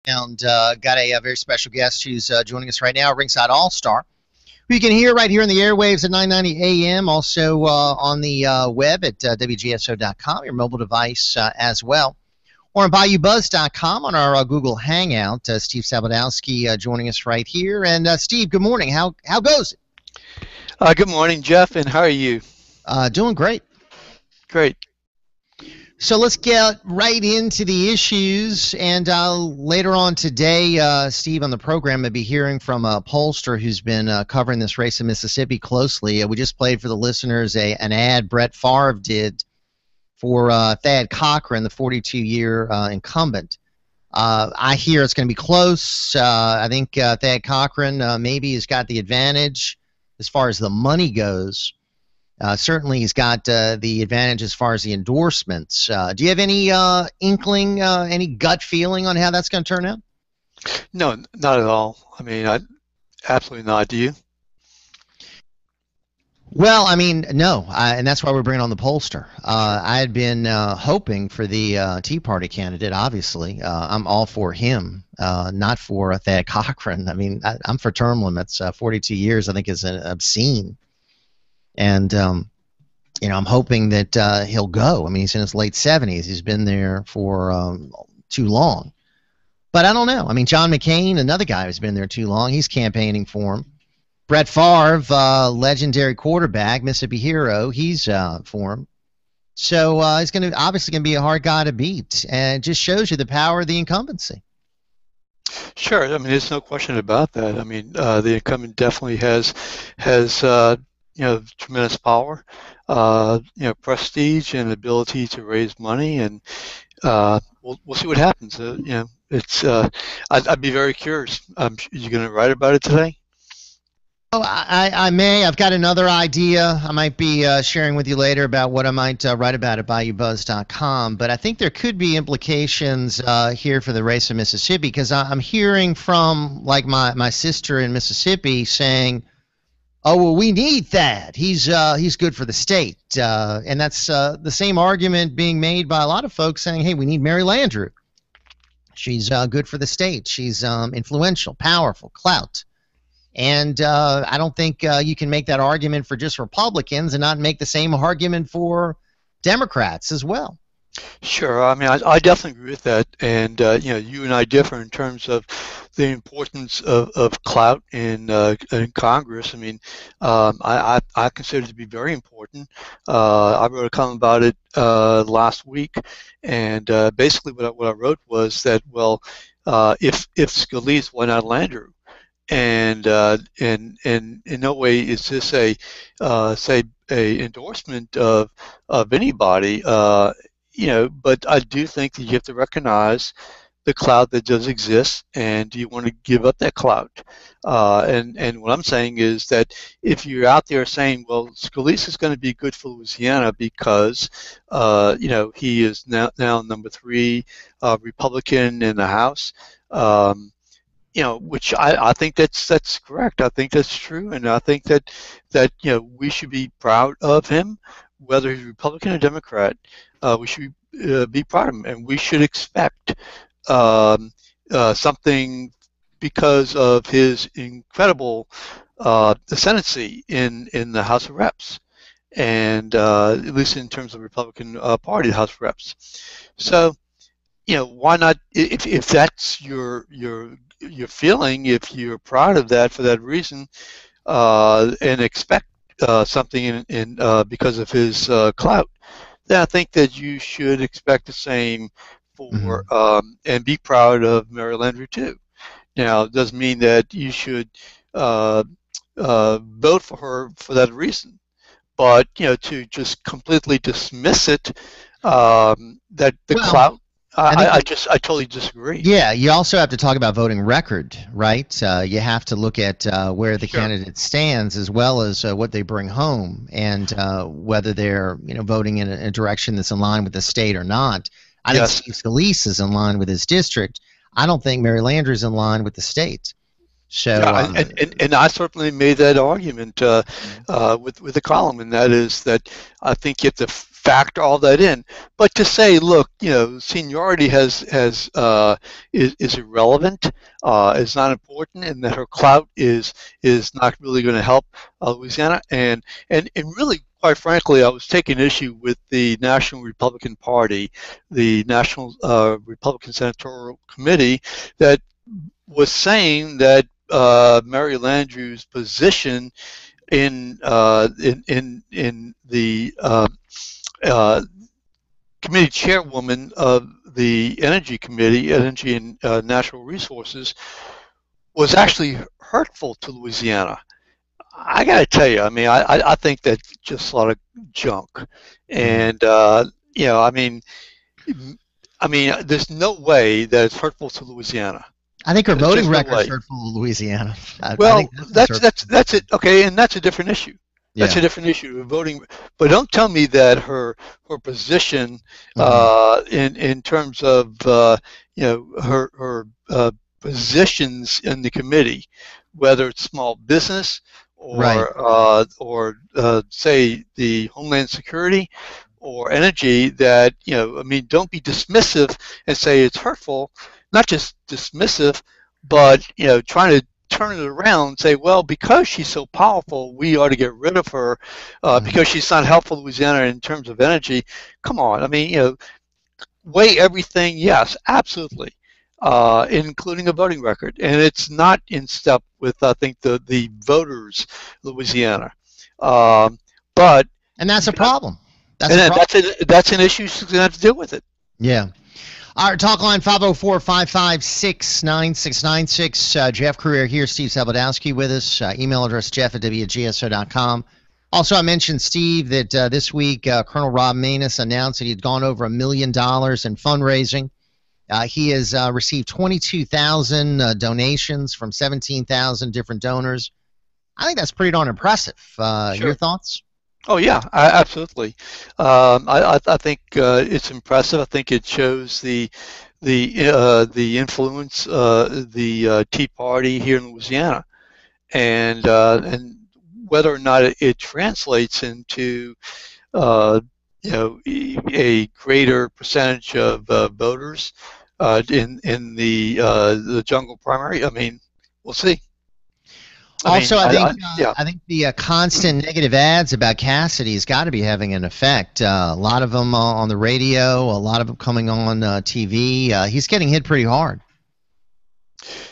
And got a very special guest who's joining us right now, Ringside All-Star, who you can hear right here in the airwaves at 990 AM, also on the web at WGSO.com, your mobile device as well, or on BAYOUBUZZ.com on our Google Hangout. Steve Sabludowsky joining us right here. And Steve, good morning. How goes it? Good morning, Jeff, and how are you? Doing great. Great. So let's get right into the issues, and later on today, Steve, on the program, will be hearing from a pollster who's been covering this race in Mississippi closely. We just played for the listeners an ad Brett Favre did for Thad Cochran, the 42-year incumbent. I hear it's going to be close. I think Thad Cochran maybe has got the advantage as far as the money goes. Certainly he's got the advantage as far as the endorsements. Do you have any inkling, any gut feeling on how that's going to turn out? No, not at all. I mean, absolutely not. Do you? Well, I mean, no, and that's why we're bringing on the pollster. I had been hoping for the Tea Party candidate, obviously. I'm all for him, not for Thad Cochran. I mean, I'm for term limits. 42 years, I think, is obscene. And, I'm hoping that he'll go. I mean, he's in his late 70s. He's been there for too long. But I don't know. I mean, John McCain, another guy who's been there too long, he's campaigning for him. Brett Favre, legendary quarterback, Mississippi hero, he's for him. So he's obviously going to be a hard guy to beat. And it just shows you the power of the incumbency. Sure. I mean, there's no question about that. I mean, the incumbent definitely has tremendous power, prestige and ability to raise money, and we'll see what happens. I'd be very curious. You going to write about it today? Oh, I may. I've got another idea I might be sharing with you later about what I might write about at BayoUBuzz.com, but I think there could be implications here for the race in Mississippi, because I'm hearing from, like, my sister in Mississippi saying, oh, well, we need Thad. He's good for the state. And that's the same argument being made by a lot of folks saying, hey, we need Mary Landrieu. She's good for the state. She's influential, powerful, clout. And I don't think you can make that argument for just Republicans and not make the same argument for Democrats as well. Sure. I mean, I definitely agree with that. And, you and I differ in terms of the importance of clout in Congress. I mean, I consider it to be very important. I wrote a column about it last week, and basically what I wrote was that, well, if Scalise, why not Landrieu? And in no way is this a endorsement of anybody. But I do think that you have to recognize the clout that does exist, and do you want to give up that clout? And what I'm saying is that if you're out there saying, well, Scalise is going to be good for Louisiana because, he is now number 3 Republican in the House, which I think that's correct. I think that's true, and I think that we should be proud of him, whether he's Republican or Democrat. We should be proud of him, and we should expect something because of his incredible ascendancy in the House of Reps, and at least in terms of the Republican Party, the House of Reps. So, why not? If that's your feeling, if you're proud of that for that reason, and expect something in because of his clout, then I think that you should expect the same for and be proud of Mary Landrieu too. Now, it doesn't mean that you should vote for her for that reason, but to just completely dismiss it, that the clout. I totally disagree. Yeah, you also have to talk about voting record, right? You have to look at where the candidate stands as well as what they bring home, and whether they're voting in a direction that's in line with the state or not. I think Steve Scalise is in line with his district. I don't think Mary Landrieu is in line with the state. So, and I certainly made that argument with the column, and that is that I think you have to factor all that in. But to say, look, seniority is irrelevant, is not important, and that her clout is not really going to help Louisiana, and really, quite frankly, I was taking issue with the National Republican Party, the National Republican Senatorial Committee, that was saying that Mary Landrieu's position in the committee chairwoman of the Energy Committee, Energy and Natural Resources, was actually hurtful to Louisiana. I got to tell you, I mean, I think that's just a lot of junk, and there's no way that it's hurtful to Louisiana. I think her voting record is hurtful to Louisiana. Well, that's it. Okay, and that's a different issue. That's a different issue. Voting, but don't tell me that her position in terms of her positions in the committee, whether it's small business or say the Homeland Security or energy, that don't be dismissive and say it's hurtful. Not just dismissive, but trying to turn it around and say, well, because she's so powerful, we ought to get rid of her because she's not helpful to Louisiana in terms of energy. Come on, I mean, weigh everything. Yes, absolutely, including a voting record, and it's not in step with I think the voters, Louisiana. And that's a problem. That's an issue she's going to have to deal with it. Yeah. Our talk line 504-556-9696. Jeff Crouere here, Steve Sabludowsky with us. Email address jeff@wgso.com. Also, I mentioned, Steve, that this week Colonel Rob Maness announced that he had gone over $1 million in fundraising. He has received 22,000 donations from 17,000 different donors. I think that's pretty darn impressive. Sure. Your thoughts? Oh yeah, absolutely. I think it's impressive. I think it shows the influence the Tea Party here in Louisiana, and whether or not it translates into a greater percentage of voters in the jungle primary. I mean, we'll see. I think the constant negative ads about Cassidy has got to be having an effect. A lot of them on the radio, a lot of them coming on TV. He's getting hit pretty hard.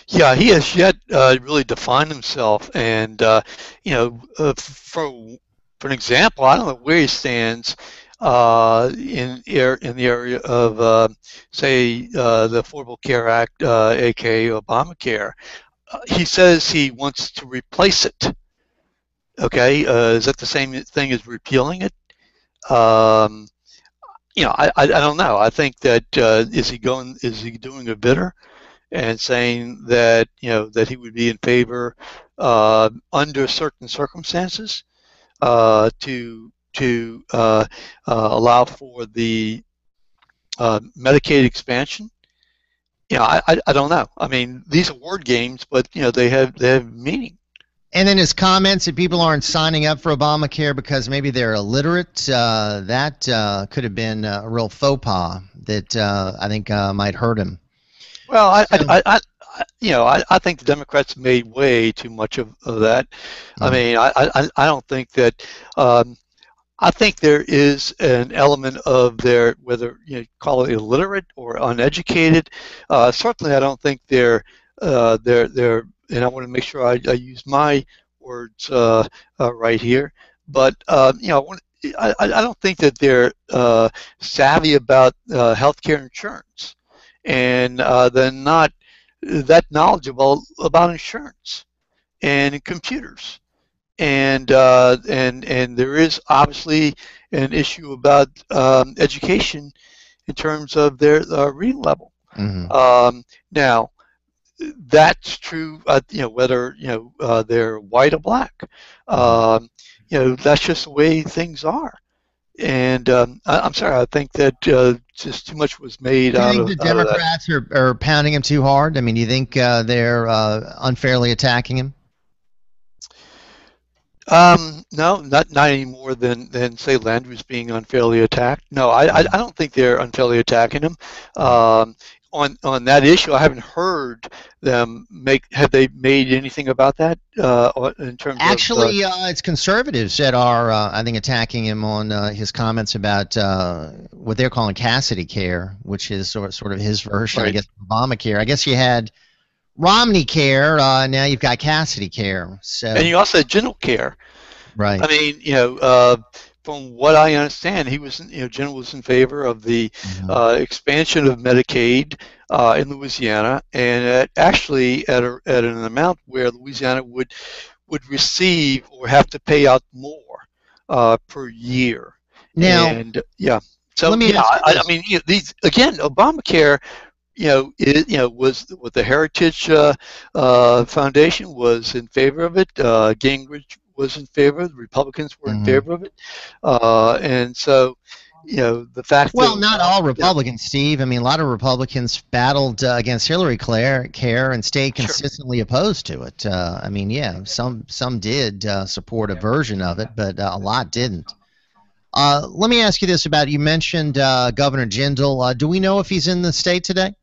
Yeah, he has yet really defined himself, and for an example, I don't know where he stands in the area of say the Affordable Care Act, aka Obamacare. He says he wants to replace it. Okay, is that the same thing as repealing it? I don't know. I think that is he doing a bidder and saying that that he would be in favor under certain circumstances to allow for the Medicaid expansion? I don't know. I mean, these are word games, but they have meaning. And then his comments that people aren't signing up for Obamacare because maybe they're illiterate. That could have been a real faux pas that I think might hurt him. Well, I think the Democrats made way too much of that. Mm-hmm. I mean, I don't think that. I think there is an element of their, whether you call it illiterate or uneducated. Certainly, I don't think they're, and I want to make sure I use my words right here. But I don't think that they're savvy about healthcare insurance, and they're not that knowledgeable about insurance and computers. And there is obviously an issue about education in terms of their reading level. Mm-hmm. Now, that's true. Whether they're white or black. That's just the way things are. And I'm sorry. I think that just too much was made out of. Do you think the Democrats are pounding him too hard? I mean, do you think they're unfairly attacking him? No, not any more than say Landry's being unfairly attacked. No, I don't think they're unfairly attacking him. Um, on that issue, I haven't heard them make. Have they made anything about that in terms of? Actually, it's conservatives that are, I think, attacking him on his comments about what they're calling Cassidy care, which is sort of his version, I Right. guess, of Obamacare. I guess you had Romney care, now you've got Cassidy care. And So, you also had general care. right. I mean, from what I understand, General was in favor of the Mhm. expansion of Medicaid in Louisiana, and actually at an amount where Louisiana would receive or have to pay out more per year. Now, And yeah, so let me yeah, ask you I this. mean, these again, Obamacare, was what the Heritage Foundation was in favor of it. Gingrich was in favor. The Republicans were in Mhm. favor of it, and so the fact that Well, not Obama, all Republicans, Steve. I mean, a lot of Republicans battled against Hillary care and stayed sure. consistently opposed to it. I mean, yeah, some did support a version of it, but a lot didn't. Let me ask you this about, you mentioned Governor Jindal. Do we know if he's in the state today?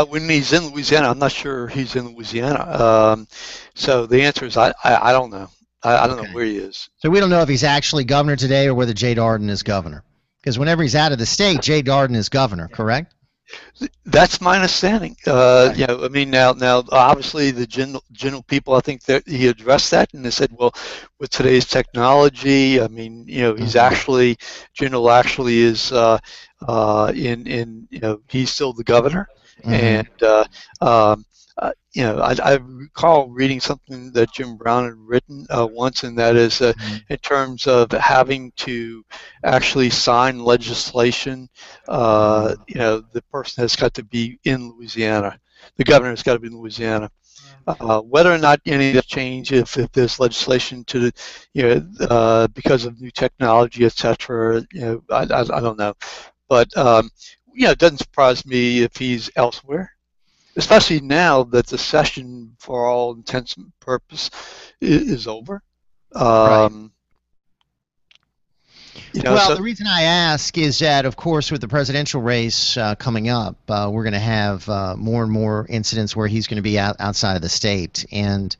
When he's in Louisiana, I'm not sure he's in Louisiana. So the answer is I don't know. I don't know Okay. where he is. So we don't know if he's actually governor today or whether Jay Darden is governor. Because whenever he's out of the state, Jay Darden is governor, correct? That's my understanding. Okay. I mean, now, obviously, the general people, I think that he addressed that, and they said, well, with today's technology, I mean, he's Mhm. actually, General actually is he's still the governor, Mhm. and I recall reading something that Jim Brown had written once, and that is Mhm. in terms of having to actually sign legislation, Mhm. the person has got to be in Louisiana. The governor has got to be in Louisiana. Whether or not any of that change, if there's legislation to the, because of new technology, et cetera, I don't know. But, it doesn't surprise me if he's elsewhere, especially now that the session, for all intents and purpose, is over. Right. Um, Well, so the reason I ask is that, of course, with the presidential race coming up, we're going to have more and more incidents where he's going to be outside of the state. And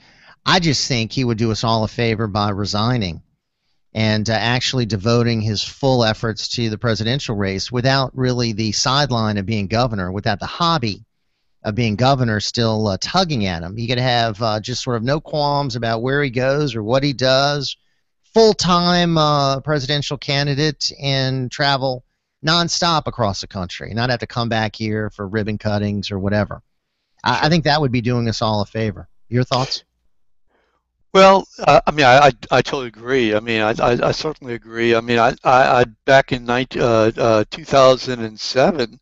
I just think he would do us all a favor by resigning and actually devoting his full efforts to the presidential race without really the sideline of being governor, without the hobby of being governor still tugging at him. He could have just sort of no qualms about where he goes or what he does, full-time presidential candidate, and travel nonstop across the country, not have to come back here for ribbon cuttings or whatever. I sure. think that would be doing us all a favor. Your thoughts? Well, I mean, I totally agree. I mean, I certainly agree. I mean, I back in 2007,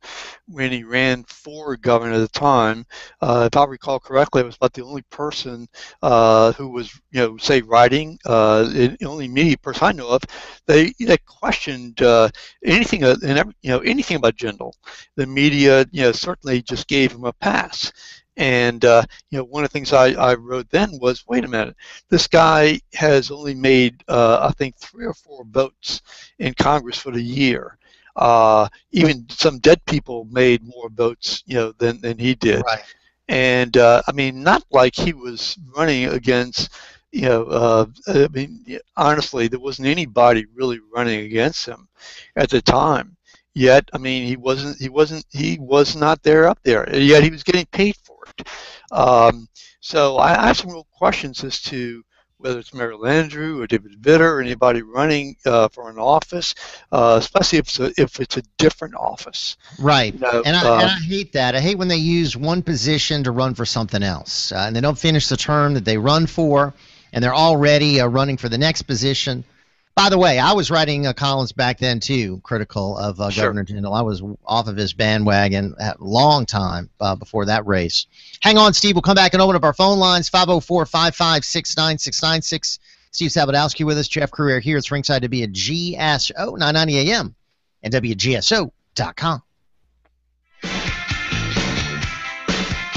when he ran for governor at the time, if I recall correctly, I was about the only person who was, say, writing, the only media person I know of, they questioned anything anything about Jindal. The media, certainly just gave him a pass. And one of the things I wrote then was, wait a minute, this guy has only made, I think, 3 or 4 votes in Congress for the year. Even some dead people made more votes, than he did. Right. And I mean, not like he was running against, I mean, honestly, there wasn't anybody really running against him at the time. Yet, I mean, he was not there up there. Yet he was getting paid for it. So I have some real questions as to whether it's Mary Landrieu or David Vitter or anybody running for an office, especially if it's a different office. Right. You know, And I hate that. I hate when they use one position to run for something else, and they don't finish the term that they run for, and they're already running for the next position. By the way, I was writing columns back then too, critical of sure. Governor Jindal. I was off of his bandwagon a long time before that race. Hang on, Steve. We'll come back and open up our phone lines, 504-556-9696. Steve Sabludowsky with us, Jeff Crouere here. It's ringside to be at GSO 990 AM and WGSO.com.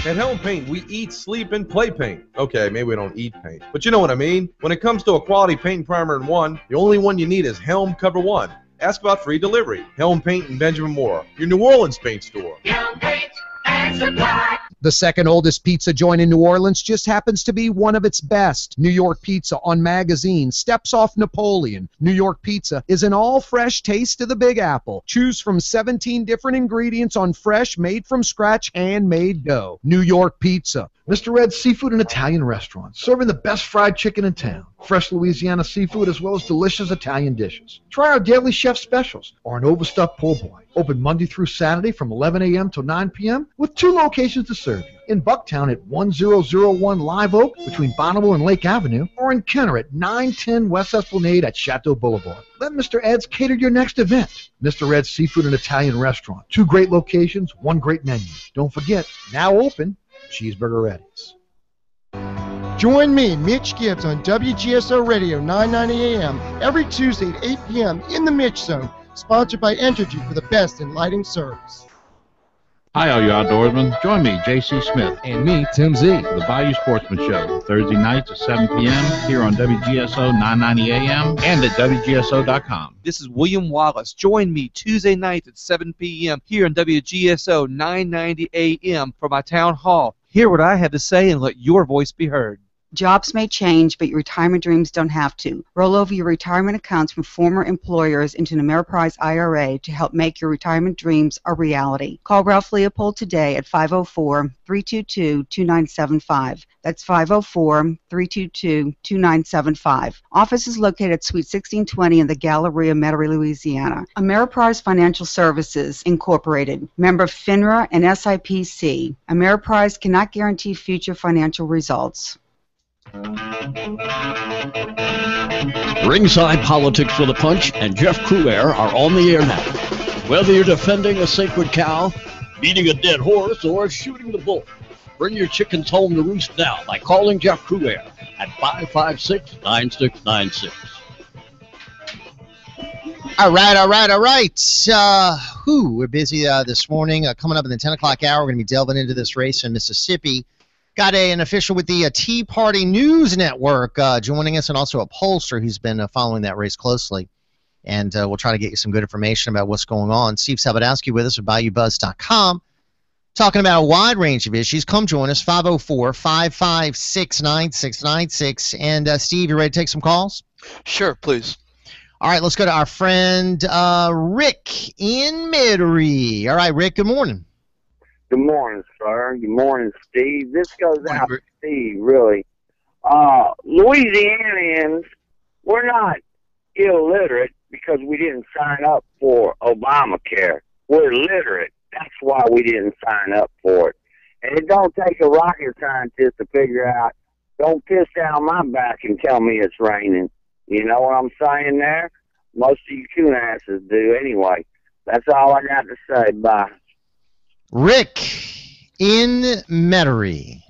At Helm Paint, we eat, sleep, and play paint. Okay, maybe we don't eat paint, but you know what I mean. When it comes to a quality paint and primer in one, the only one you need is Helm Cover One. Ask about free delivery. Helm Paint and Benjamin Moore, your New Orleans paint store. Helm Paint and Supply. The second oldest pizza joint in New Orleans just happens to be one of its best. New York Pizza on Magazine steps off Napoleon. New York Pizza is an all-fresh taste of the Big Apple. Choose from 17 different ingredients on fresh, made-from-scratch, handmade dough. New York Pizza. Mr. Ed's Seafood and Italian Restaurant, serving the best fried chicken in town. Fresh Louisiana seafood as well as delicious Italian dishes. Try our daily chef specials or an overstuffed po' boy. Open Monday through Saturday from 11 a.m. till 9 p.m. with 2 locations to serve you. In Bucktown at 1001 Live Oak between Bonneville and Lake Avenue, or in Kenner at 910 West Esplanade at Chateau Boulevard. Let Mr. Ed's cater your next event. Mr. Ed's Seafood and Italian Restaurant. 2 great locations, 1 great menu. Don't forget, now open, Cheeseburger Eddie's. Join me, Mitch Gibbs, on WGSO Radio 990 AM every Tuesday at 8 p.m. in the Mitch Zone, sponsored by Entergy for the best in lighting service. Hi, all you outdoorsmen. Join me, J.C. Smith. And me, Tim Z. For the Bayou Sportsman Show, Thursday nights at 7 p.m. here on WGSO 990 AM and at WGSO.com. This is William Wallace. Join me Tuesday nights at 7 p.m. here on WGSO 990 AM for my town hall. Hear what I have to say and let your voice be heard. Jobs may change, but your retirement dreams don't have to. Roll over your retirement accounts from former employers into an Ameriprise IRA to help make your retirement dreams a reality. Call Ralph Leopold today at 504-322-2975. That's 504-322-2975. Office is located at Suite 1620 in the Galleria, Metairie, Louisiana. Ameriprise Financial Services, Incorporated. Member FINRA and SIPC. Ameriprise cannot guarantee future financial results. Ringside Politics with a Punch and Jeff Crouere are on the air now. Whether you're defending a sacred cow, beating a dead horse, or shooting the bull, bring your chickens home to roost now by calling Jeff Crouere at 556-9696. All right. We're busy this morning. Coming up in the 10 o'clock hour, we're going to be delving into this race in Mississippi. Got an official with the Tea Party News Network joining us, and also a pollster who's been following that race closely. And we'll try to get you some good information about what's going on. Steve Sabludowsky with us at BayouBuzz.com, talking about a wide range of issues. Come join us, 504-556-9696. And, Steve, you ready to take some calls? Sure, please. All right, let's go to our friend Rick in Metairie. All right, Rick, good morning. Good morning, sir. Good morning, Steve. This goes out to Steve, really. Louisianians, we're not illiterate because we didn't sign up for Obamacare. We're literate. That's why we didn't sign up for it. And it don't take a rocket scientist to figure out, don't piss down my back and tell me it's raining. You know what I'm saying there? Most of you coon asses do anyway. That's all I got to say. Bye. Rick in Metairie.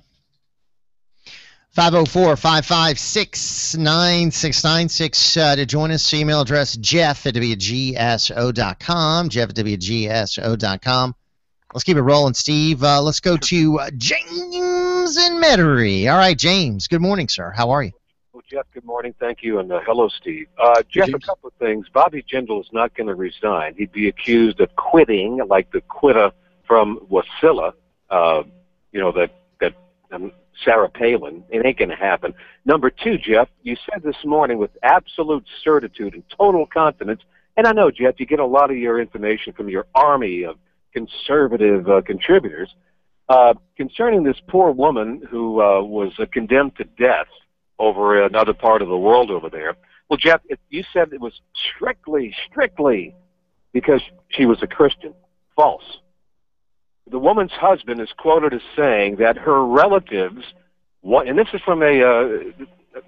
504-556-9696 to join us. Email address Jeff at WGSO.com. Jeff at WGSO.com. Let's keep it rolling, Steve. Let's go to James in Metairie. All right, James. Good morning, sir. How are you? Well, Jeff, good morning. Thank you. And hello, Steve. Jeff, a couple of things. Bobby Jindal is not going to resign. He'd be accused of quitting, like the quitter from Wasilla, Sarah Palin. It ain't going to happen. Number two, Jeff, you said this morning with absolute certitude and total confidence, and I know, Jeff, you get a lot of your information from your army of conservative contributors, concerning this poor woman who was condemned to death over another part of the world over there. Well, Jeff, you said it was strictly because she was a Christian. False. The woman's husband is quoted as saying that her relatives, and this is from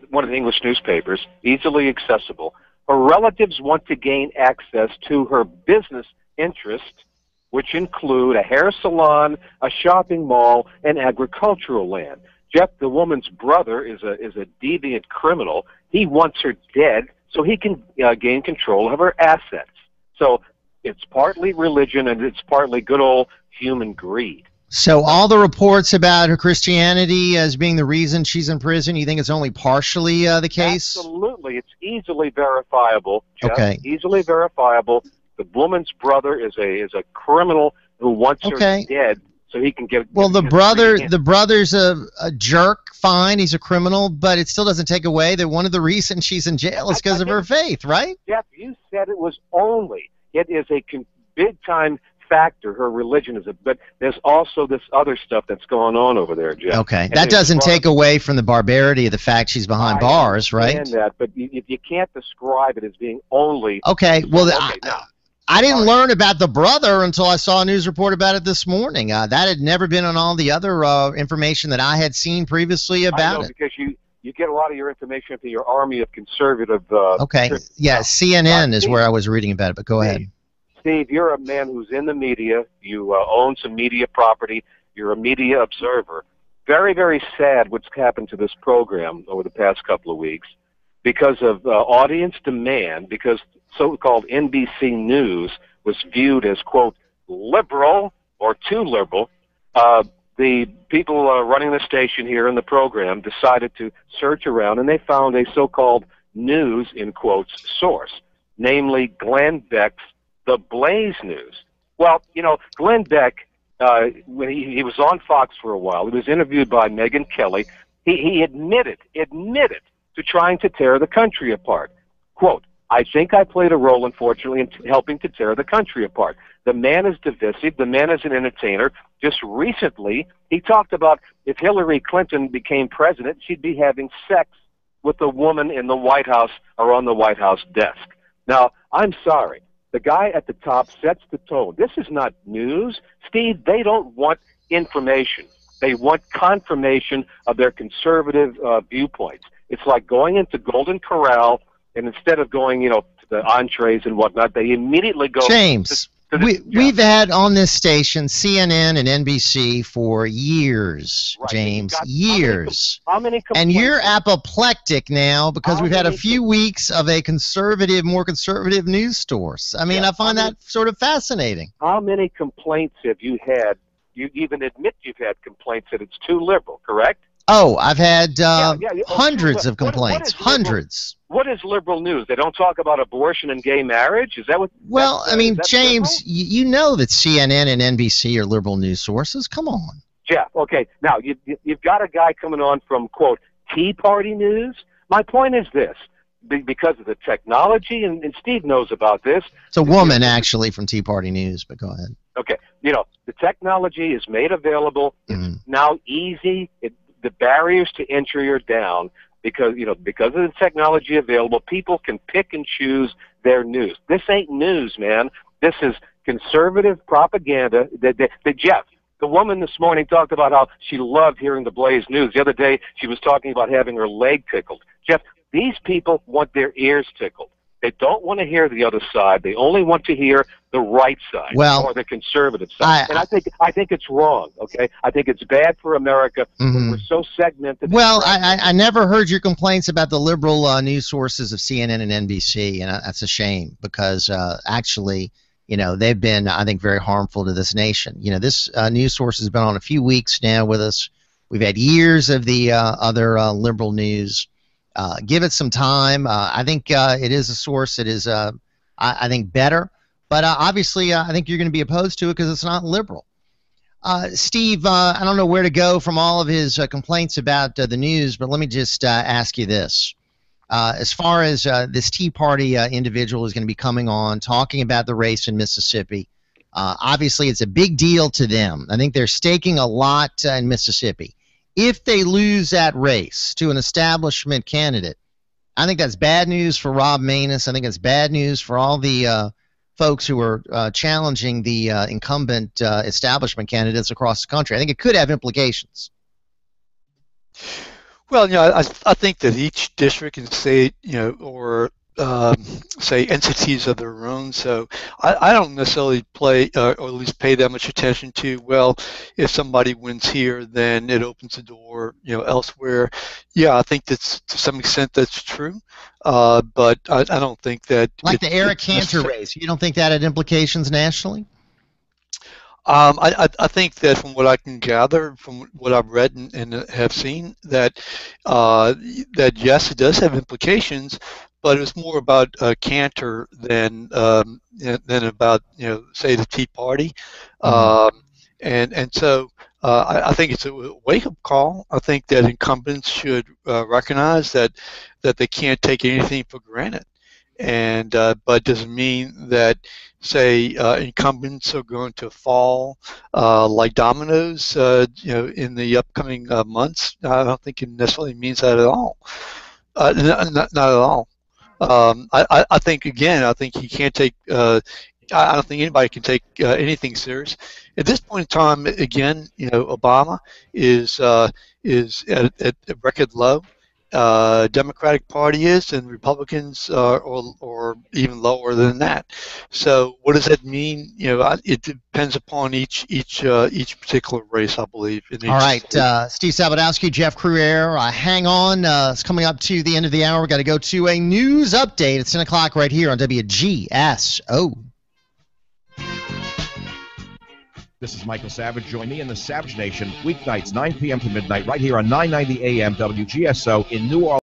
one of the English newspapers, easily accessible, her relatives want to gain access to her business interests, which include a hair salon, a shopping mall, and agricultural land. Jeff, the woman's brother is a deviant criminal. He wants her dead so he can gain control of her assets. So it's partly religion and it's partly good old human greed. So all the reports about her Christianity as being the reason she's in prison, you think it's only partially the case? Absolutely. It's easily verifiable, Jeff. Okay. Easily verifiable. The woman's brother is a criminal who wants her dead so he can get. Well, the brother's a jerk. Fine, he's a criminal, but it still doesn't take away that one of the reasons she's in jail is because of her faith, right? Jeff, you said it was only. It is a big time factor. Her religion is but there's also this other stuff that's going on over there, Jeff. Okay, that doesn't take away from the barbarity of the fact she's behind bars, right? I understand that, but you can't describe it as being only. Okay, well, I didn't learn about the brother until I saw a news report about it this morning. That had never been on all the other information that I had seen previously about it. Because you get a lot of your information from your army of conservative. Okay, yeah, CNN is where I was reading about it, but go ahead. Steve, you're a man who's in the media. You own some media property. You're a media observer. Very, very sad what's happened to this program over the past couple of weeks because of audience demand, because so-called NBC News was viewed as, quote, liberal or too liberal. The people running the station here in the program decided to search around, and they found a so-called news, in quotes, source, namely Glenn Beck's The Blaze News. Well, Glenn Beck, when he was on Fox for a while, he was interviewed by Megyn Kelly. He admitted to trying to tear the country apart. Quote, I think I played a role, unfortunately, in helping to tear the country apart. The man is divisive. The man is an entertainer. Just recently, he talked about if Hillary Clinton became president, she'd be having sex with a woman in the White House or on the White House desk. Now, I'm sorry. The guy at the top sets the tone. This is not news. Steve, they don't want information. They want confirmation of their conservative viewpoints. It's like going into Golden Corral, and instead of going, to the entrees and whatnot, they immediately go. James, we've had on this station CNN and NBC for years, right, James, years. How many complaints? And you're apoplectic now because we've had a few weeks of a more conservative news source. I mean, I find that sort of fascinating. How many complaints have you had? You even admit you've had complaints that it's too liberal, correct? Oh, I've had hundreds of complaints, hundreds. What is liberal news? They don't talk about abortion and gay marriage? Is that what? Well, I mean, James, you know that CNN and NBC are liberal news sources. Come on. Jeff, okay. Now, you've got a guy coming on from, quote, Tea Party News. My point is this. Because of the technology, and Steve knows about this. It's a woman, actually, from Tea Party News, but go ahead. Okay. The technology is made available. It's now easy. The barriers to entry are down because of the technology available. People can pick and choose their news. This ain't news, man. This is conservative propaganda. Jeff, the woman this morning talked about how she loved hearing the Blaze News. The other day, she was talking about having her leg tickled. Jeff, these people want their ears tickled. They don't want to hear the other side. They only want to hear the right side or the conservative side. And I think it's wrong, okay? I think it's bad for America when we're so segmented. Well, I never heard your complaints about the liberal news sources of CNN and NBC, and that's a shame because actually, they've been, I think, very harmful to this nation. This news source has been on a few weeks now with us. We've had years of the other liberal news. Give it some time. I think it is a source that is, I think, better. But obviously, I think you're going to be opposed to it because it's not liberal. Steve, I don't know where to go from all of his complaints about the news, but let me just ask you this. As far as this Tea Party individual is going to be coming on, talking about the race in Mississippi, obviously it's a big deal to them. I think they're staking a lot in Mississippi. If they lose that race to an establishment candidate, I think that's bad news for Rob Maness. I think it's bad news for all the folks who are challenging the incumbent establishment candidates across the country. I think it could have implications. Well, I think that each district and state, or say entities of their own. So I don't necessarily play or at least pay that much attention to, well, if somebody wins here, then it opens the door, elsewhere. Yeah, I think that's to some extent that's true, but I don't think that like the Eric Cantor race. You don't think that had implications nationally? I think that from what I can gather, from what I've read and have seen, that that yes, it does have implications, but it's more about Cantor than about say the Tea Party, and so I think it's a wake-up call. I think that incumbents should recognize that they can't take anything for granted, and but doesn't mean that say incumbents are going to fall like dominoes, in the upcoming months. I don't think it necessarily means that at all. Not at all. I think again, I think you can't take. I don't think anybody can take anything serious at this point in time. Again, Obama is at a record low. Democratic Party is, and Republicans or even lower than that. So what does that mean? It depends upon each particular race, I believe. All right, Steve Sabludowsky, Jeff Crouere, hang on. It's coming up to the end of the hour. We've got to go to a news update. It's 10 o'clock right here on WGSO. This is Michael Savage. Join me in the Savage Nation weeknights 9 p.m. to midnight right here on 990 AM WGSO in New Orleans.